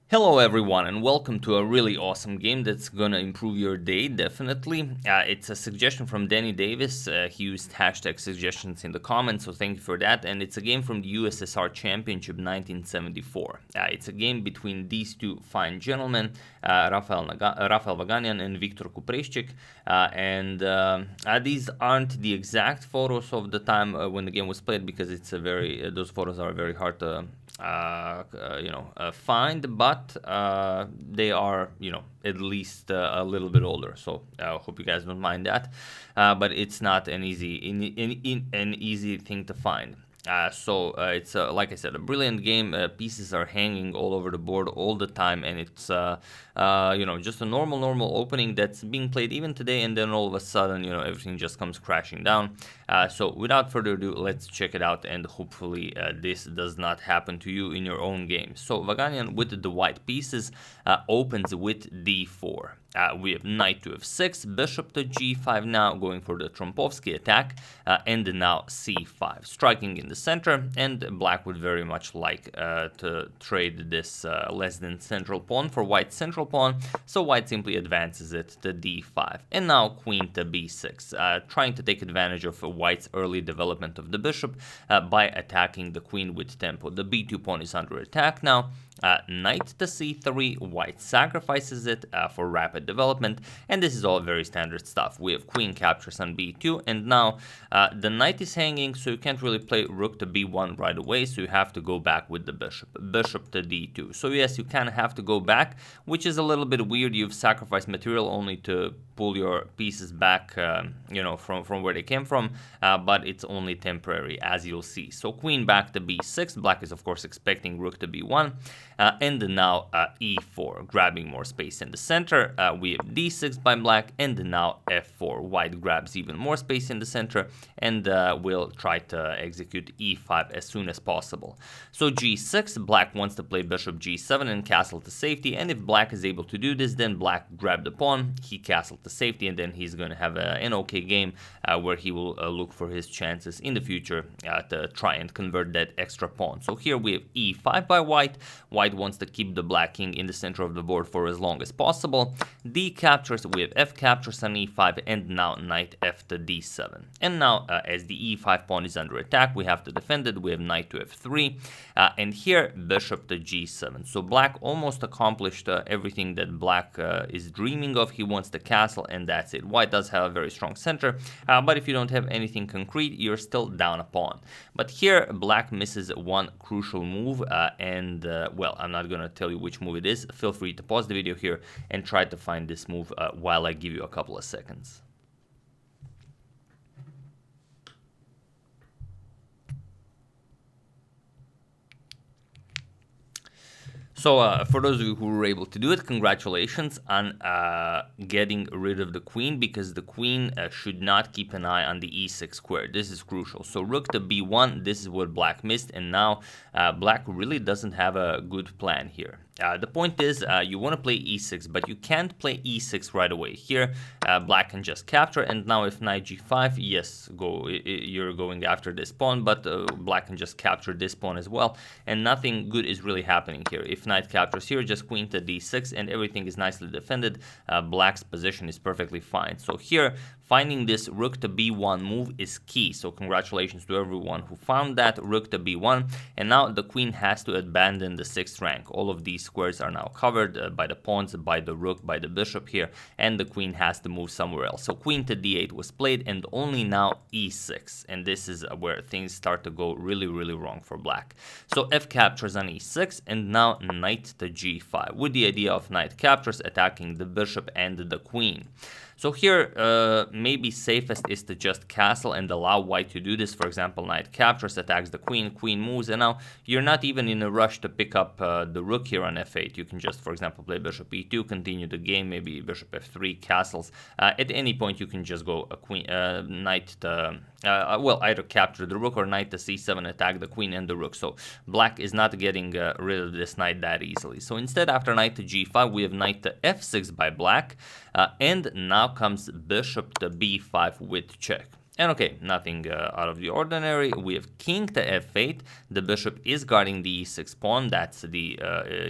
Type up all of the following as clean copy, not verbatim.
Hello everyone and welcome to a really awesome game that's gonna improve your day, definitely. It's a suggestion from Danny Davis. He used hashtag suggestions in the comments, so thank you for that. And it's a game from the USSR Championship 1974. It's a game between these two fine gentlemen, Rafael Vaganian and Viktor Kupreichik. These aren't the exact photos of the time when the game was played, because it's a those photos are very hard to find, but they are, at least a little bit older. So I hope you guys don't mind that. But it's not an easy thing to find. It's like I said, a brilliant game. Pieces are hanging all over the board all the time, and it's just a normal opening that's being played even today, and then all of a sudden everything just comes crashing down. So without further ado, let's check it out, and hopefully this does not happen to you in your own game. So Vaganian with the white pieces opens with d4. We have knight to f6, bishop to g5 now, going for the Trompowsky attack, and now c5, striking in the center, and black would very much like to trade this less than central pawn for white's central pawn, so white simply advances it to d5, and now queen to b6, trying to take advantage of white's early development of the bishop by attacking the queen with tempo. The b2 pawn is under attack now. Knight to c3, white sacrifices it for rapid development, and this is all very standard stuff. We have queen captures on b2, and now the knight is hanging, so you can't really play rook to b1 right away, so you have to go back with the bishop to d2. So yes, you kind of have to go back, which is a little bit weird. You've sacrificed material only to pull your pieces back, from where they came from, but it's only temporary, as you'll see. So queen back to b6, black is of course expecting rook to b1, and now e4, grabbing more space in the center. We have d6 by black, and now f4, white grabs even more space in the center, and will try to execute e5 as soon as possible. So g6, black wants to play bishop g7 and castle to safety, and if black is able to do this, then black grab the pawn, he castle to safety, and then he's going to have an okay game where he will look for his chances in the future to try and convert that extra pawn. So here we have e5 by white. White wants to keep the black king in the center of the board for as long as possible. D captures, we have f captures on e5, and now knight f to d7. And now as the e5 pawn is under attack, we have to defend it. We have knight to f3, and here bishop to g7. So black almost accomplished everything that black is dreaming of. He wants the castle, and that's it. White does have a very strong center, but if you don't have anything concrete, you're still down a pawn. But here black misses one crucial move, well, I'm not gonna tell you which move it is. Feel free to pause the video here and try to find this move while I give you a couple of seconds. So for those of you who were able to do it, congratulations on getting rid of the queen, because the queen should not keep an eye on the e6 square. This is crucial. So rook to b1, this is what black missed, and now black really doesn't have a good plan here. The point is, you want to play e6, but you can't play e6 right away. Here, black can just capture, and now if knight g5, yes, you're going after this pawn, but black can just capture this pawn as well, and nothing good is really happening here. If knight captures here, just queen to d6, and everything is nicely defended. Black's position is perfectly fine. So here, finding this rook to b1 move is key. So congratulations to everyone who found that rook to b1, and now the queen has to abandon the 6th rank. All of these squares are now covered by the pawns, by the rook, by the bishop here, and the queen has to move somewhere else. So queen to d8 was played, and only now e6, and this is where things start to go really wrong for black. So f captures on e6, and now knight to g5, with the idea of knight captures, attacking the bishop and the queen. So here, maybe safest is to just castle and allow white to do this. For example, knight captures, attacks the queen, queen moves, and now you're not even in a rush to pick up the rook here on f8. You can just, for example, play bishop e2, continue the game, maybe bishop f3, castles. At any point, you can just go a queen, knight to, either capture the rook or knight to c7, attack the queen and the rook. So black is not getting rid of this knight that easily. So instead, after knight to g5, we have knight to f6 by black, and now comes bishop to b5 with check. And okay, nothing out of the ordinary. We have king to f8. The bishop is guarding the e6 pawn. That's the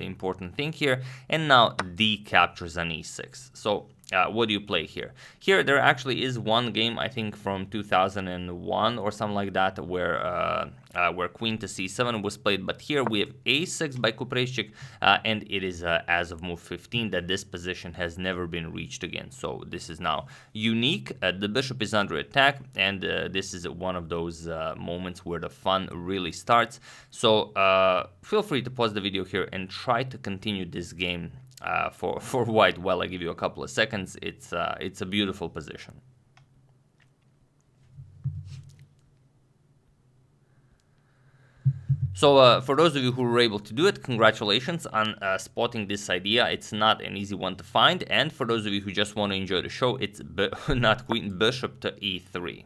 important thing here. And now d captures on e6. So what do you play here? Here there actually is one game, I think from 2001 or something like that, where queen to c7 was played. But here we have a6 by Kupreichik, and it is as of move 15 that this position has never been reached again. So this is now unique. The bishop is under attack, and this is one of those moments where the fun really starts. So feel free to pause the video here and try to continue this game for white while I give you a couple of seconds. It's a beautiful position. So for those of you who were able to do it, congratulations on spotting this idea. It's not an easy one to find. And for those of you who just want to enjoy the show, it's not queen, bishop to e3.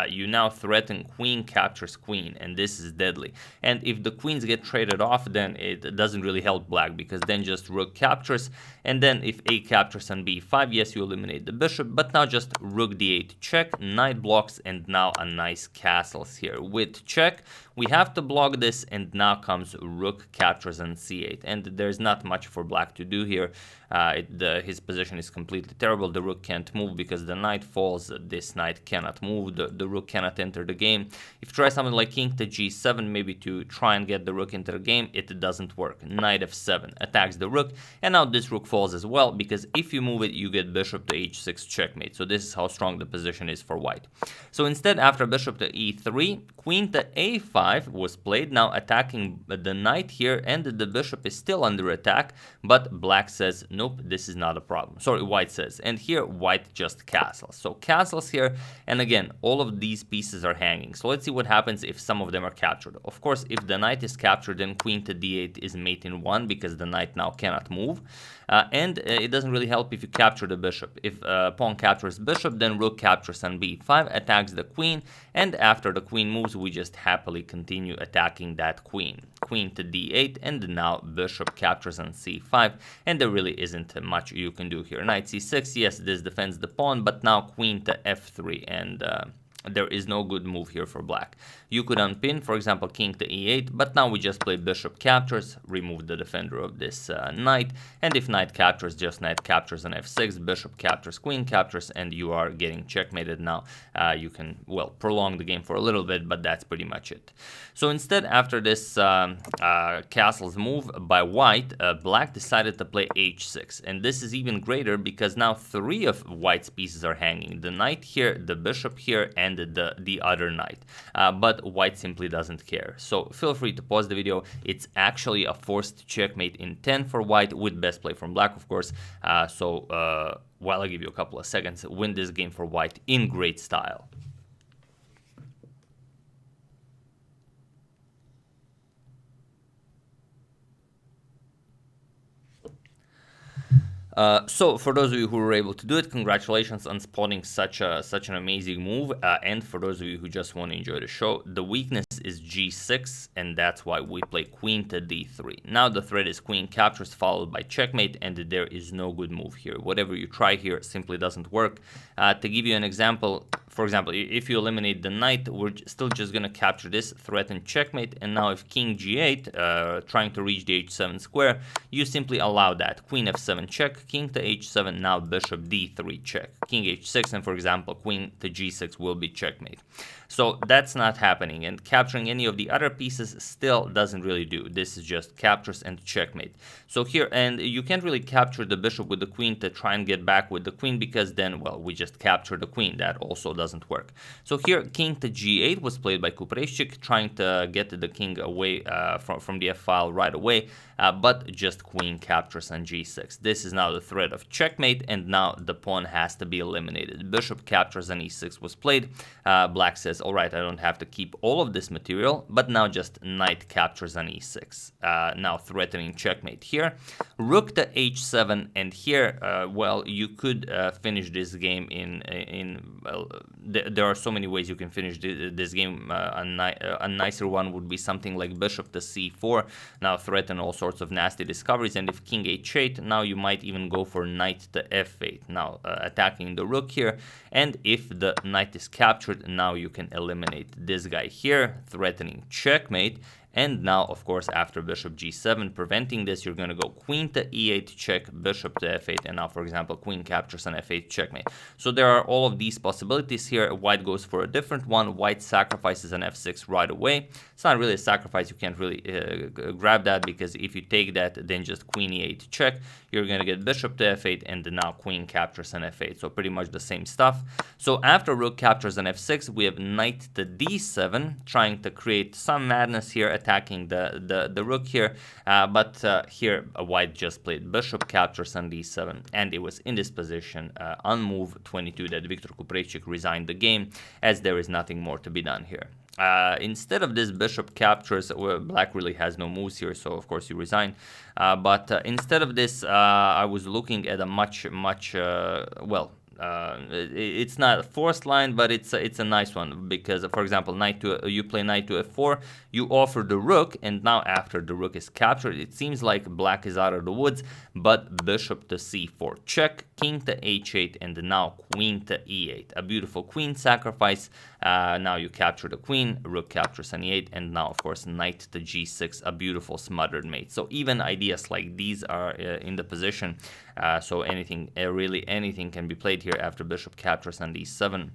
You now threaten queen captures queen, and this is deadly. And if the queens get traded off, then it doesn't really help black, because then just rook captures, and then if a captures on b5, yes, you eliminate the bishop, but now just rook d8 check, knight blocks, and now a nice castles here. With check, we have to block this, and now comes rook captures on c8, and there's not much for black to do here. His position is completely terrible. The rook can't move because the knight falls. This knight cannot move. The rook cannot enter the game. If you try something like king to g7, maybe to try and get the rook into the game, it doesn't work. Knight f7 attacks the rook, and now this rook falls as well, because if you move it, you get bishop to h6 checkmate. So this is how strong the position is for white. So instead, after bishop to e3, queen to a5 was played, now attacking the knight here, and the bishop is still under attack, but black says, nope, this is not a problem. Sorry, white says, and here white just castles. So castles here, and again, all of these pieces are hanging. So let's see what happens if some of them are captured. Of course, if the knight is captured, then queen to d8 is mate in 1, because the knight now cannot move. And it doesn't really help if you capture the bishop. If pawn captures bishop, then rook captures on b5, attacks the queen, and after the queen moves, we just happily continue attacking that queen. Queen to d8, and now bishop captures on c5, and there really isn't much you can do here. Knight c6, yes, this defends the pawn, but now queen to f3, and there is no good move here for black. You could unpin, for example, king to e8, but now we just play bishop captures, remove the defender of this knight, and if knight captures, just knight captures on f6, bishop captures, queen captures, and you are getting checkmated now. You can, well, prolong the game for a little bit, but that's pretty much it. So instead, after this castle's move by white, black decided to play h6, and this is even greater because now 3 of white's pieces are hanging. The knight here, the bishop here, and the other knight. But white simply doesn't care. So feel free to pause the video. It's actually a forced checkmate in 10 for white, with best play from black, of course. While I give you a couple of seconds, win this game for white in great style. So for those of you who were able to do it, congratulations on spotting such an amazing move. And for those of you who just want to enjoy the show, the weakness is g6, and that's why we play queen to d3. Now the threat is queen captures followed by checkmate, and there is no good move here. Whatever you try here simply doesn't work. To give you an example, for example, if you eliminate the knight, we're still just going to capture this, threaten checkmate, and now if king g8, trying to reach the h7 square, you simply allow that. Queen f7 check, king to h7, now bishop d3 check, king h6, and for example, queen to g6 will be checkmate. So that's not happening, and capturing any of the other pieces still doesn't really do. This is just captures and checkmate. So here, and you can't really capture the bishop with the queen to try and get back with the queen, because then, well, we just capture the queen. That also doesn't work. So here, king to g8 was played by Kupreichik, trying to get the king away from the f-file right away, but just queen captures on g6. This is now the threat of checkmate, and now the pawn has to be eliminated. Bishop captures on e6 was played. Black says, all right, I don't have to keep all of this material, but now just knight captures on e6. Now threatening checkmate here. Rook to h7, and here, well, you could finish this game there are so many ways you can finish this game. A nicer one would be something like bishop to c4. Now threaten all sorts of nasty discoveries, and if king h8, now you might even even go for knight to f8. Now attacking the rook here, and if the knight is captured, now you can eliminate this guy here, threatening checkmate. And now, of course, after bishop g7, preventing this, you're going to go queen to e8 check, bishop to f8, and now, for example, queen captures on f8 checkmate. So there are all of these possibilities here. White goes for a different one. White sacrifices an f6 right away. It's not really a sacrifice. You can't really grab that, because if you take that, then just queen e8 check, you're going to get bishop to f8, and then now queen captures on f8. So pretty much the same stuff. So after rook captures on f6, we have knight to d7, trying to create some madness here, attacking the rook here, but here white just played bishop captures on d7, and it was in this position on move 22 that Viktor Kupreichik resigned the game, as there is nothing more to be done here. Instead of this bishop captures, black really has no moves here, so of course you resign. But instead of this, I was looking at a much well, it's not a forced line, but it's a nice one, because for example, you play knight to f4, you offer the rook, and now after the rook is captured, it seems like black is out of the woods, but bishop to c4 check, king to h8, and now queen to e8, a beautiful queen sacrifice. Now you capture the queen, rook captures on e8, and now of course knight to g6, a beautiful smothered mate. So even ideas like these are in the position, so anything, really anything can be played here after bishop captures on d7.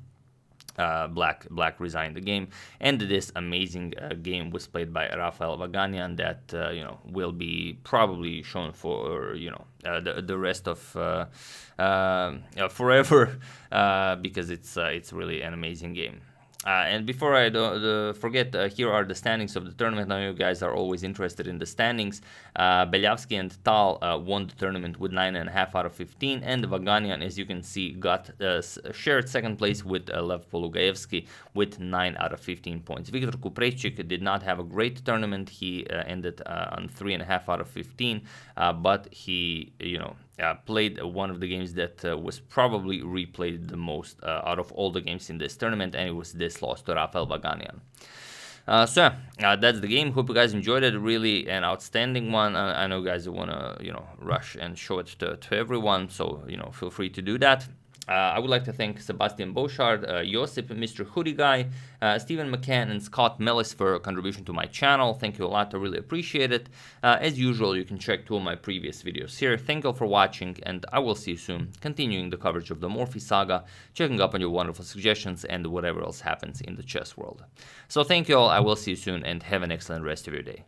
Black resigned the game, and this amazing game was played by Rafael Vaganian that will be probably shown for the rest of forever, because it's really an amazing game. And before I forget, here are the standings of the tournament. I know you guys are always interested in the standings. Belyavsky and Tal won the tournament with 9.5 out of 15, and Vaganian, as you can see, got shared second place with Lev Polugaevsky with 9 out of 15 points. Viktor Kupreichik did not have a great tournament. He ended on 3.5 out of 15, but he, played one of the games that was probably replayed the most out of all the games in this tournament, and it was this loss to Rafael Vaganian. So that's the game. Hope you guys enjoyed it. Really an outstanding one. I know guys want to rush and show it to everyone, so feel free to do that. I would like to thank Sebastian Beauchard, Josip, Mr. Hoodie Guy, Stephen McCann, and Scott Mellis for contribution to my channel. Thank you a lot. I really appreciate it. As usual, you can check 2 of my previous videos here. Thank you all for watching, and I will see you soon, continuing the coverage of the Morphy saga, checking up on your wonderful suggestions, and whatever else happens in the chess world. So thank you all. I will see you soon, and have an excellent rest of your day.